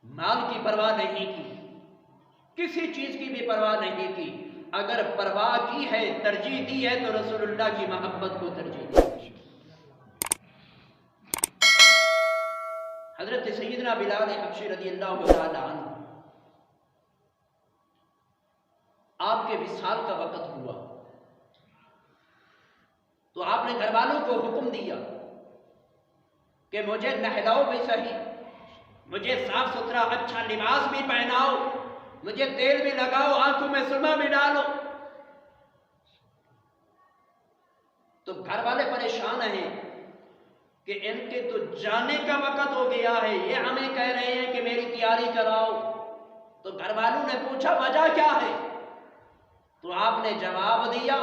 مال کی پرواہ نہیں کی، کسی چیز کی بھی پرواہ نہیں کی، اگر پرواہ کی ہے، ترجیح دی ہے تو رسول اللہ کی محبت کو ترجیح دی۔ حضرت سیدنا بلال حبشی رضی اللہ تعالی عنہ، آپ کے وصال کا وقت ہوا تو آپ نے گھر والوں کو حکم دیا کہ مجھے نہلاؤ بھی صحیح، مجھے صاف ستھرا اچھا لباس بھی پہناؤ، مجھے تیل بھی لگاؤ، آنکھوں میں سرما بھی ڈالو۔ تو گھر والے پریشان ہیں کہ ان کے تو جانے کا وقت ہو گیا ہے، یہ ہمیں کہہ رہے ہیں کہ میری تیاری کراؤ۔ تو گھر والوں نے پوچھا وجہ کیا ہے؟ تو آپ نے جواب دیا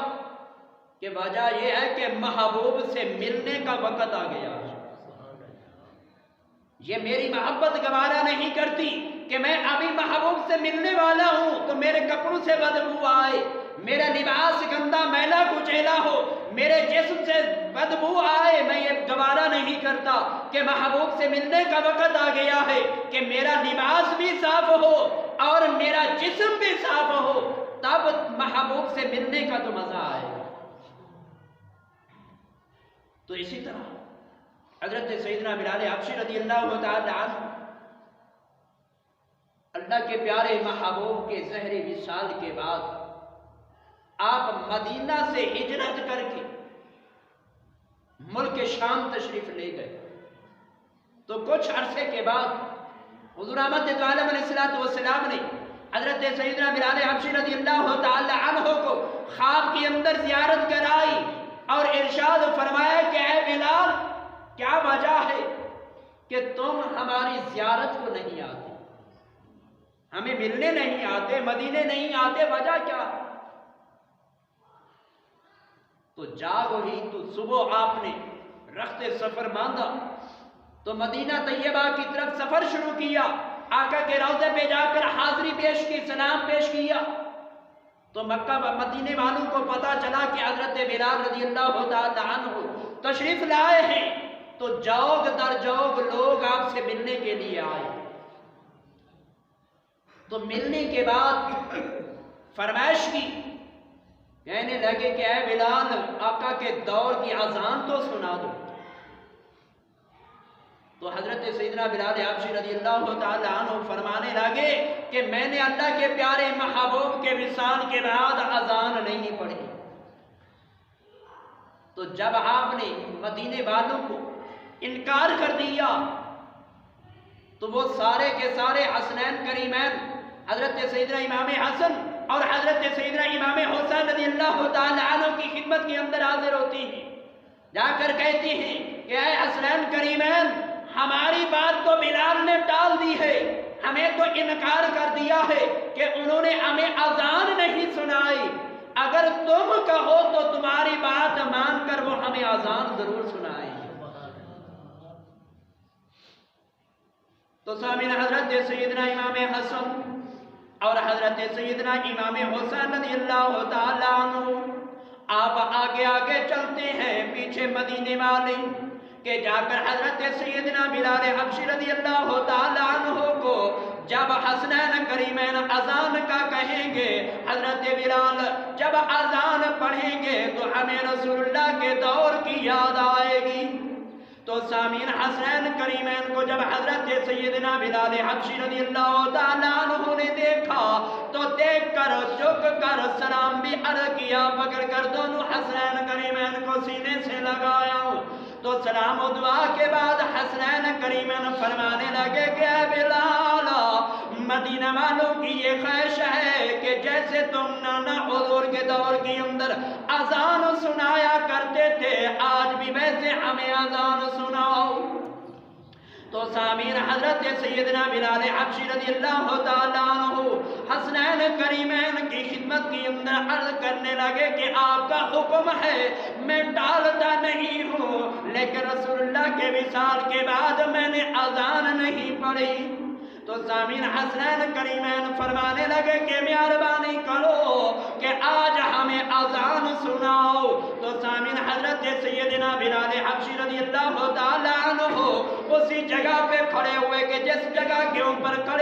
کہ وجہ یہ ہے کہ محبوب سے ملنے کا وقت آ گیا، یہ میری محبت گوارا نہیں کرتی کہ میں ابھی محبوب سے ملنے والا ہوں تو میرے کپڑوں سے بدبو آئے، میرا لباس گندا میلا کچیلا ہو، میرے جسم سے بدبو آئے، میں یہ گوارا نہیں کرتا کہ محبوب سے ملنے کا وقت آ گیا ہے کہ میرا لباس بھی صاف ہو اور میرا جسم بھی صاف ہو، تب محبوب سے ملنے کا تو مزہ آئے گا۔ تو اسی طرح حضرت سیدنا بلال حبشی رضی اللہ تعالی عنہ، اللہ کے پیارے محبوب کے زہر وصال کے بعد آپ مدینہ سے ہجرت کر کے ملک شام تشریف لے گئے۔ تو کچھ عرصے کے بعد حضور احمد عالم علیہ السلام نے حضرت سیدنا بلال حبشی رضی اللہ تعالی عنہ کو خواب کے اندر زیارت کرائی اور ارشاد فرمایا کہ اے بلال، کیا وجہ ہے کہ تم ہماری زیارت کو نہیں آتے، ہمیں ملنے نہیں آتے، مدینے نہیں آتے، وجہ کیا؟ تو جاگ ہوئی تو صبح آپ نے رخت سفر باندھا تو مدینہ طیبہ کی طرف سفر شروع کیا، آقا کے روضے پہ جا کر حاضری پیش کی، سلام پیش کیا۔ تو مکہ و مدینے والوں کو پتا چلا کہ حضرت بلال رضی اللہ تعالی عنہ تشریف لائے ہیں، تو جوگ در جوگ لوگ آپ سے ملنے کے لیے آئے۔ تو ملنے کے بعد فرمائش کی، کہنے لگے کہ اے بلال، آقا کے دور کی اذان تو سنا دو۔ تو حضرت سیدنا بلال حبشی رضی اللہ تعالی عنہ فرمانے لگے کہ میں نے اللہ کے پیارے محبوب کے وصال کے بعد اذان نہیں پڑھی۔ تو جب آپ نے مدینے والوں کو انکار کر دیا تو وہ سارے کے سارے حسنین کریمین حضرت سیدنا امام حسن اور حضرت سیدنا امام حسین رضی اللہ تعالی عنہ کی خدمت کے اندر حاضر ہوتی ہیں، جا کر کہتی ہیں کہ اے حسنین کریمین، ہماری بات تو بلال نے ٹال دی ہے، ہمیں تو انکار کر دیا ہے کہ انہوں نے ہمیں اذان نہیں سنائی، اگر تم کہو تو تمہاری بات مان کر وہ ہمیں اذان ضرور سنائیں۔ تو سامعین، حضرت سیدنا امام حسن اور حضرت سیدنا امام حسین رضی اللہ تعالی عنہ آپ آگے آگے چلتے ہیں، پیچھے مدینے والے کہ جا کر حضرت سیدنا بلال حبشی رضی اللہ تعالی عنہ کو جب حسنین کریمین اذان کا کہیں گے، حضرت بلال جب اذان پڑھیں گے تو ہمیں رسول اللہ کے دور کی یاد آئے گی۔ تو سامعین، حسنین کریمین کو جب حضرت سیدنا بلال حبشی رضی اللہ تعالی عنہ نے دیکھا تو دیکھ کر جھک کر سلام بھی عرض کیا، پکڑ کر دونوں حسنین کریمین کو سینے سے لگایا۔ تو سلام و دعا کے بعد حسنین کریمین فرمانے لگے کہ اے بلال، مدینہ والوں کی یہ خواہش ہے کہ جیسے تم نانا حضور کے دور کے اندر اذان سنایا کرتے تھے، آج بھی ویسے ہمیں اذان سناؤ۔ تو سامعین، حضرت سیدنا بلال حبشی رضی اللہ تعالی عنہ حسنین کریمین کی خدمت کے اندر عرض کرنے لگے کہ آپ کا حکم ہے، میں ٹالتا نہیں ہوں، لیکن رسول اللہ کے وصال کے بعد میں نے اذان نہیں پڑھی۔ تو سامعین، حسنین کریمین فرمانے لگے کہ مہربانی کرو کہ آج ہمیں اذان سناؤ۔ تو سامعین، حضرت سیدنا بلال حبشی رضی اللہ تعالی عنہ اسی جگہ پہ کھڑے ہوئے کہ جس جگہ کے اوپر کھڑے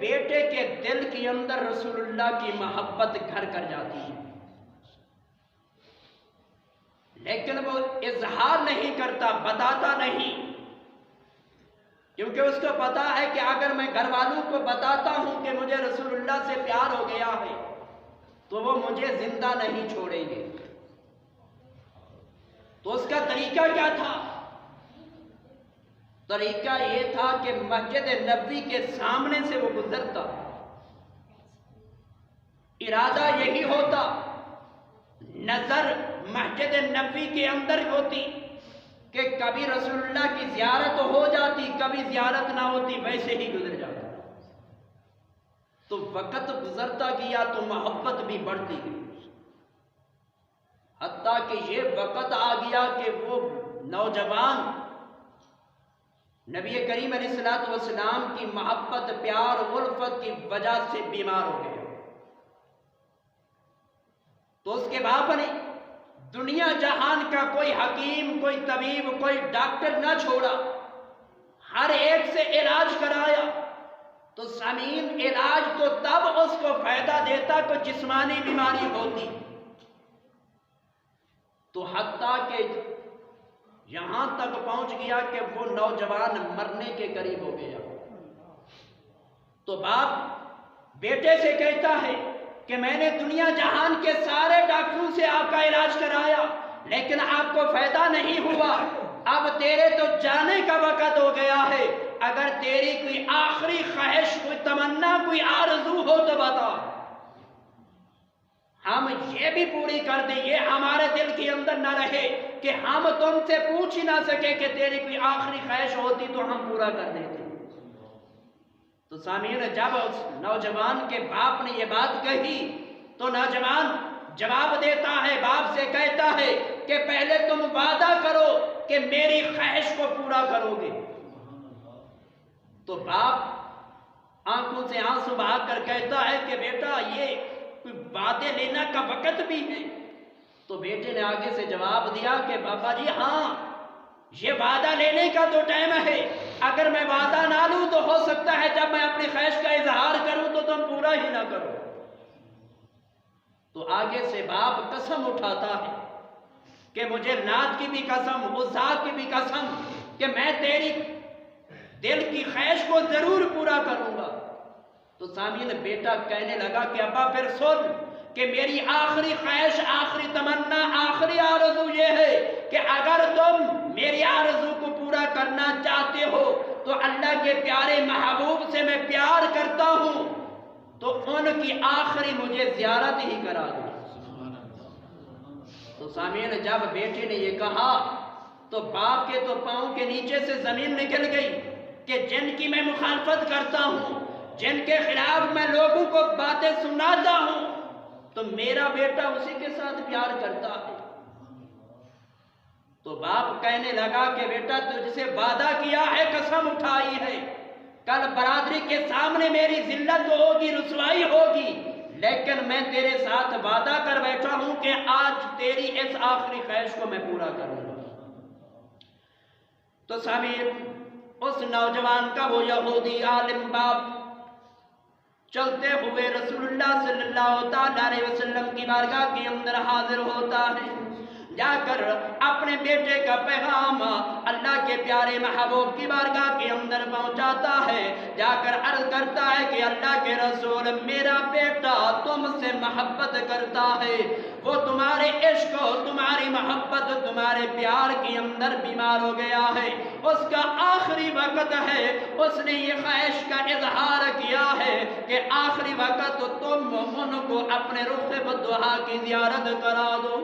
بیٹے کے دل کے اندر رسول اللہ کی محبت گھر کر جاتی ہے، لیکن وہ اظہار نہیں کرتا، بتاتا نہیں، کیونکہ اس کو پتا ہے کہ اگر میں گھر والوں کو بتاتا ہوں کہ مجھے رسول اللہ سے پیار ہو گیا ہے تو وہ مجھے زندہ نہیں چھوڑیں گے۔ تو اس کا طریقہ کیا تھا؟ طریقہ یہ تھا کہ مسجد نبوی کے سامنے سے وہ گزرتا، ارادہ یہی ہوتا، نظر مسجد نبوی کے اندر ہوتی کہ کبھی رسول اللہ کی زیارت ہو جاتی، کبھی زیارت نہ ہوتی، ویسے ہی گزر جاتا۔ تو وقت گزرتا گیا تو محبت بھی بڑھتی گئی، حتیٰ کہ یہ وقت آ گیا کہ وہ نوجوان نبی کریم علیہ السلام کی محبت، پیار، الفت کی وجہ سے بیمار ہو گیا۔ تو اس کے باپ نے دنیا جہان کا کوئی حکیم، کوئی طبیب، کوئی ڈاکٹر نہ چھوڑا، ہر ایک سے علاج کرایا۔ تو سامعین، علاج تو تب اس کو فائدہ دیتا کہ جسمانی بیماری ہوتی، تو حتیٰ کہ یہاں تک پہنچ گیا کہ وہ نوجوان مرنے کے قریب ہو گیا۔ تو باپ بیٹے سے کہتا ہے کہ میں نے دنیا جہان کے سارے ڈاکٹروں سے آپ کا علاج کرایا، لیکن آپ کو فائدہ نہیں ہوا، اب تیرے تو جانے کا وقت ہو گیا ہے، اگر تیری کوئی آخری خواہش، کوئی تمنا، کوئی آرزو ہو تو بتا، ہم یہ بھی پوری کر دیں، یہ ہمارے دل کے اندر نہ رہے کہ ہم تم سے پوچھ ہی نہ سکے کہ تیری کوئی آخری خواہش ہوتی تو ہم پورا کر دیتے۔ تو سامعین، جب اس نوجوان کے باپ نے یہ بات کہی تو نوجوان جواب دیتا ہے، باپ سے کہتا ہے کہ پہلے تم وعدہ کرو کہ میری خواہش کو پورا کرو گے۔ تو باپ آنکھوں سے آنسو بہا کر کہتا ہے کہ بیٹا، یہ کوئی وعدے لینا کا وقت بھی ہے؟ تو بیٹے نے آگے سے جواب دیا کہ بابا جی ہاں، یہ وعدہ لینے کا تو ٹائم ہے، اگر میں وعدہ نہ لوں تو ہو سکتا ہے جب میں اپنی خواہش کا اظہار کروں تو تم پورا ہی نہ کرو۔ تو آگے سے باپ قسم اٹھاتا ہے کہ مجھے لات کی بھی قسم، عزا کی بھی قسم کہ میں تیری دل کی خواہش کو ضرور پورا کروں گا۔ تو سامعین، بیٹا کہنے لگا کہ ابا پھر سن کہ میری آخری خواہش، آخری تمنا، آخری آرزو یہ ہے کہ اگر تم میری آرزو کو پورا کرنا چاہتے ہو تو اللہ کے پیارے محبوب سے میں پیار کرتا ہوں، تو ان کی آخری مجھے زیارت ہی کرا دو۔ تو سامعین، جب بیٹے نے یہ کہا تو باپ کے تو پاؤں کے نیچے سے زمین نکل گئی کہ جن کی میں مخالفت کرتا ہوں، جن کے خلاف میں لوگوں کو باتیں سناتا ہوں، تو میرا بیٹا اسی کے ساتھ پیار کرتا ہے۔ تو باپ کہنے لگا کہ بیٹا تجھ سے وعدہ کیا ہے، قسم اٹھائی ہے، کل برادری کے سامنے میری ذلت ہوگی، رسوائی ہوگی، لیکن میں تیرے ساتھ وعدہ کر بیٹھا ہوں کہ آج تیری اس آخری خواہش کو میں پورا کروں گا۔ تو سامعین، اس نوجوان کا وہ یہودی عالم باپ چلتے ہوئے رسول اللہ صلی اللہ علیہ وسلم کی بارگاہ کے اندر حاضر ہوتا ہے، جا کر اپنے بیٹے کا پیغام اللہ کے پیارے محبوب کی بارگاہ کے اندر پہنچاتا ہے، جا کر عرض کرتا ہے کہ اللہ کے رسول، میرا بیٹا تم سے محبت کرتا ہے، وہ تمہارے عشق، تمہاری محبت، تمہارے پیار کے اندر بیمار ہو گیا ہے، اس کا آخری وقت ہے، اس نے یہ خواہش کا اظہار کیا ہے کہ آخری وقت تم ان کو اپنے رخ بدعا کی زیارت کرا دو۔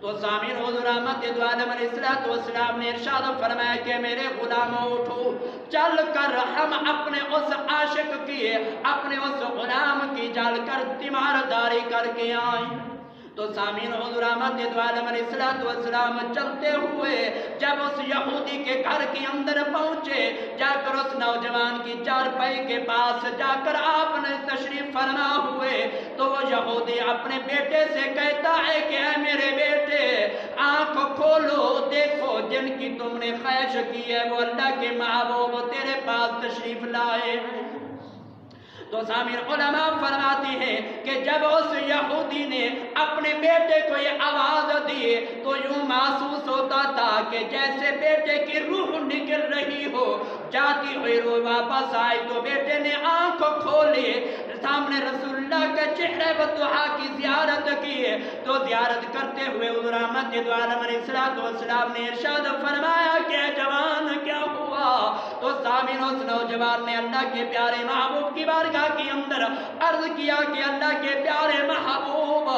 تو سامعین، حضور احمد عالم علیہ السلام نے ارشاد فرمایا کہ میرے غلاموں اٹھو، چل کر ہم اپنے اس عاشق کی، اپنے اس غلام کی جل کر تیمارداری کر کے آئیں۔ تو سامعین، حضور احمد عالم علیہ السلام چلتے ہوئے جب اس یہودی کے گھر کے اندر پہنچے، جا کر اس نوجوان کی چارپائی کے پاس جا کر آپ نے تشریف فرما ہوئے، تو وہ یہودی اپنے بیٹے سے کہتا ہے کہ اے میرے بیٹے، آنکھ کھولو، دیکھو جن کی تم نے خواہش کی ہے وہ اللہ کے محبوب تیرے پاس تشریف لائے ہیں۔ تو سامعین علماء فرماتے ہیں کہ جب اس یہودی نے اپنے بیٹے کو یہ آواز دی تو یوں محسوس ہوتا تھا کہ جیسے بیٹے کی روح نکل رہی ہو، جاتی ہوئی روح واپس آئی۔ تو بیٹے نے آنکھ کھولی، سامنے رسول اللہ کے چہرے والضحیٰ کی زیارت کی، تو زیارت کرتے ہوئے حضور احمد دو عالم علیہ السلام نے ارشاد فرمایا کہ جوان کیا ہوا؟ تو سامعین اس نوجوان نے اللہ کے پیارے محبوب کی بارگاہ کے اندر عرض کیا کہ اللہ کے پیارے محبوب،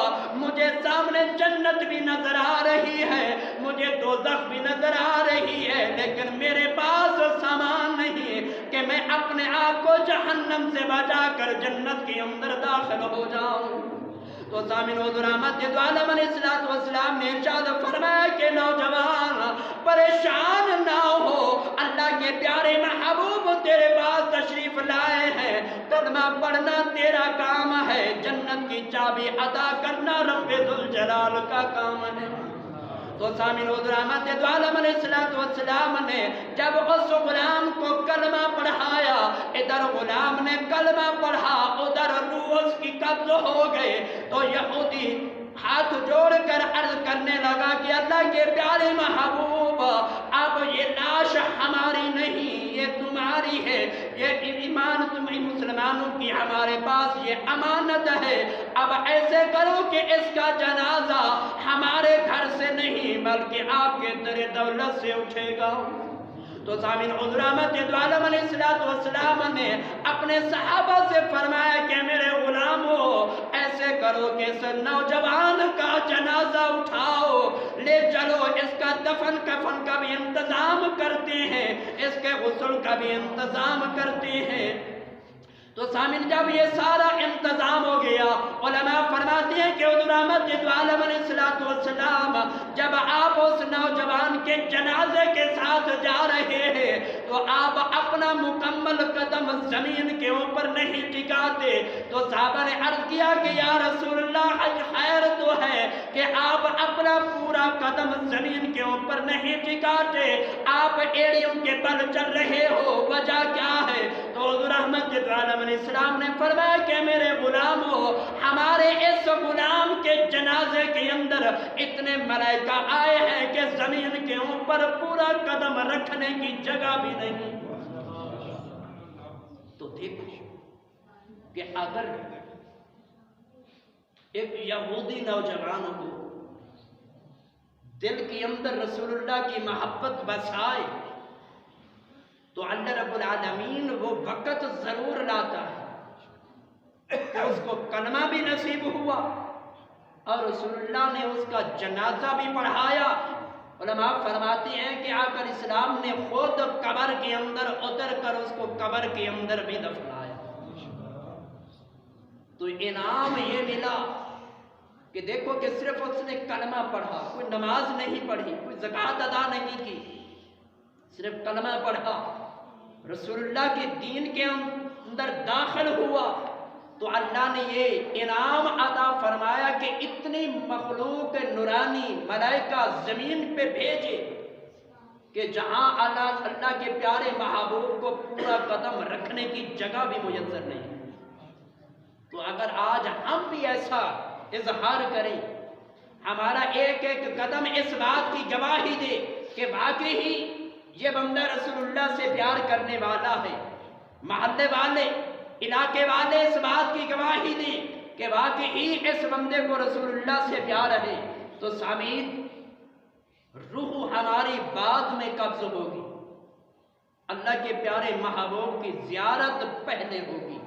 مجھے سامنے جنت بھی نظر آ رہی ہے، مجھے دوزخ بھی نظر آ رہی ہے، لیکن میرے پاس سامان نہیں کہ میں اپنے آپ کو جہنم سے بچا کر جنت کے اندر داخل ہو جاؤں۔ تو سامعین حضور احمد دو عالم علیہ السلام نے ارشاد فرمایا کہ نوجوان پریشان نہ ہو، اللہ کے پیارے محبوب تیرے پاس تشریف لائے ہیں، کلمہ پڑھنا تیرا کام ہے، جنت کی چابی عطا کرنا رب ذوالجلال کا کام ہے۔ تو سامعین حضور احمد دو عالم علیہ السلام نے جب اس غلام کو کلمہ پڑھایا، ادھر غلام نے کلمہ پڑھا، ادھر روح اس کی قبض ہو گئے، تو یہودی ہاتھ جوڑ کر عرض کرنے لگا کہ اللہ کے پیارے محبوب، اب یہ لاش ہماری نہیں، یہ تمہاری ہے، یہ ایمان تمہیں مسلمانوں کی ہمارے پاس یہ امانت ہے، اب ایسے کرو کہ اس کا جنازہ ہمارے گھر سے نہیں بلکہ آپ کے در دولت سے اٹھے گا۔ تو سامعین حضور احمد دو عالم علیہ السلام نے اپنے صحابہ سے فرمایا کہ میرے غلاموں، ایسے کرو کہ اس نوجوان کا جنازہ اٹھاؤ، لے چلو، اس کا دفن کفن کا بھی انتظام کرتے ہیں، اس کے غسل کا بھی انتظام کرتے ہیں۔ تو سامعین جب یہ سارا انتظام ہو گیا، علماء فرماتے ہیں کہ حضور احمد دو عالم علیہ السلام جب آپ اس نوجوان کے جنازے کے ساتھ جا رہے ہیں تو آپ اپنا مکمل قدم زمین کے اوپر نہیں ٹکاتے، تو صحابہ نے عرض کیا کہ یا رسول اللہ خیر تو ہے کہ آپ اپنا پورا قدم زمین کے اوپر نہیں ٹکاتے، آپ ایڑیوں کے بل چل رہے ہو، وجہ کیا ہے؟ تو حضور احمد دو عالم علیہ السلام نے فرمایا کہ میرے غلاموں، ہمارے اس غلام کے جنازے کے اندر اتنے ملائکہ آئے ہیں کہ زمین کے اوپر پورا قدم رکھنے کی جگہ بھی نہیں۔ تو دیکھو کہ اگر ایک یہودی نوجوان کو دل کے اندر رسول اللہ کی محبت بسائے تو اللہ رب العالمین وہ وقت ضرور لاتا ہے کہ اس کو کلمہ بھی نصیب ہوا اور رسول اللہ نے اس کا جنازہ بھی پڑھایا۔ علماء فرماتے ہیں کہ آقا اسلام نے خود قبر کے اندر اتر کر اس کو قبر کے اندر بھی دفنایا۔ تو انعام یہ ملا کہ دیکھو کہ صرف اس نے کلمہ پڑھا، کوئی نماز نہیں پڑھی، کوئی زکوٰۃ ادا نہیں کی، صرف کلمہ پڑھا، رسول اللہ کے دین کے اندر داخل ہوا، تو اللہ نے یہ انعام عطا فرمایا کہ اتنی مخلوق نورانی ملائکہ زمین پہ بھیجے کہ جہاں اللہ کے پیارے محبوب کو پورا قدم رکھنے کی جگہ بھی میسر نہیں۔ تو اگر آج ہم بھی ایسا اظہار کریں، ہمارا ایک ایک قدم اس بات کی گواہی دے کہ واقعی ہی یہ بندہ رسول اللہ سے پیار کرنے والا ہے، محلے والے، علاقے والے اس بات کی گواہی دیں کہ واقعی اس بندے کو رسول اللہ سے پیار ہے، تو سامعین روح ہماری بعد میں قبض ہوگی، اللہ کے پیارے محبوب کی زیارت پہلے ہوگی،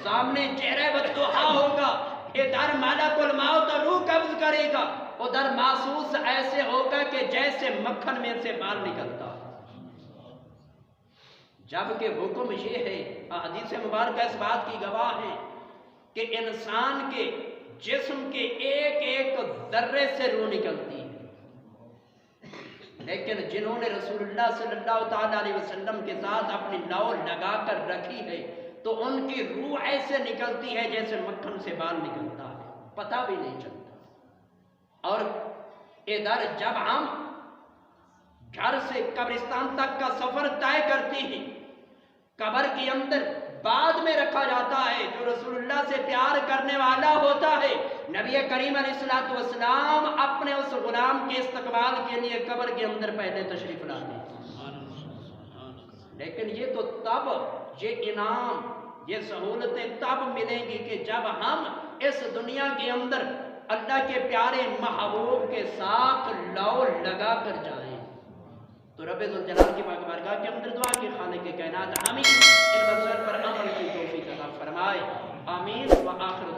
سامنے چہرہ والضحیٰ ہوگا، ادھر ملک الموت روح قبض کرے گا، ادھر محسوس ایسے ہوگا کہ جیسے مکھن میں سے بال نکلتا۔ جبکہ حکم یہ ہے، حدیث مبارکہ اس بات کی گواہ ہے کہ انسان کے جسم کے ایک ایک ذرے سے روح نکلتی ہے، لیکن جنہوں نے رسول اللہ صلی اللہ تعالیٰ علیہ وسلم کے ساتھ اپنی لو لگا کر رکھی ہے تو ان کی روح ایسے نکلتی ہے جیسے مکھن سے بال نکلتا ہے، پتہ بھی نہیں چلتا۔ اور ادھر جب ہم گھر سے قبرستان تک کا سفر طے کرتے ہیں، قبر کے اندر بعد میں رکھا جاتا ہے۔ جو رسول اللہ سے پیار کرنے والا ہوتا ہے، نبی کریم علیہ السلام اپنے اس غلام کے استقبال کے لیے قبر کے اندر پہلے تشریف لاتے ہیں۔ لیکن یہ تو تب، یہ انعام، یہ سہولتیں تب ملیں گی کہ جب ہم اس دنیا کے اندر اللہ کے پیارے محبوب کے ساتھ لو لگا کر جائیں۔ تو رب ذوالجلال کی پاک بارگاہ کے اندر دعا کہ خالق کائنات ہمیں ان مسائل پر عمل کی توفیق عطا فرمائے۔ آمین و آخر